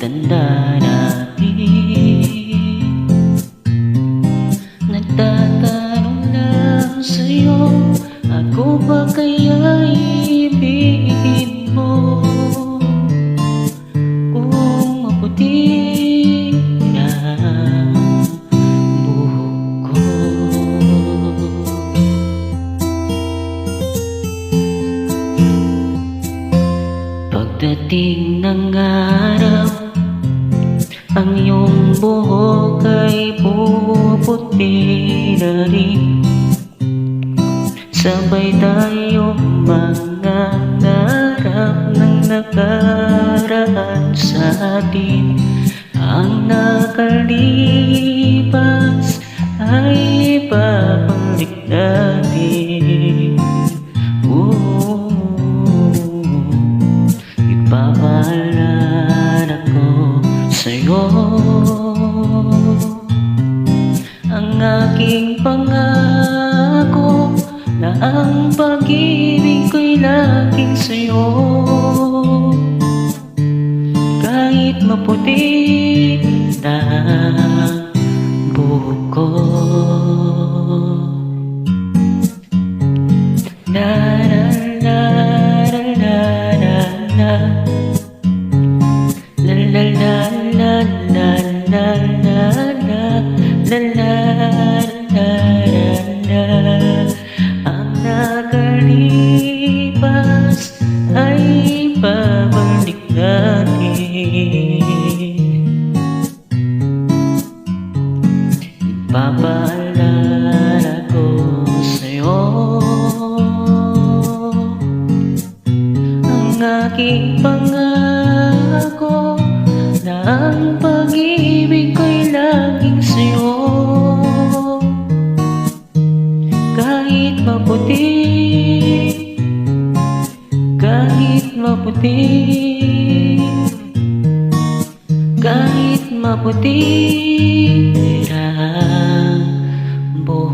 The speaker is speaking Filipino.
tanda natin. Nagtatanong lang sa'yo, ako ba kaya ibigin mo? Kung maputi na buhok ko. Pagdating ng araw, ang iyong buhok ay puputi na rin. Sabay tayong mga narap ng nakaraan sa atin. Ang nakalipas ay babalik natin. Ipapaalala ko sa'yo ang aking pangako, na ang pag-ibig ko'y laging sa'yo. Kahit maputi na buhok ko. La la la la la la la la la la la la la la la la la. Ang nakalipas ay babalik natin. Ipapaalala ko sa'yo ang aking pangako, na ang pag-ibig ko'y laging sa'yo. Kahit maputi, kahit maputi, kahit maputi na buhok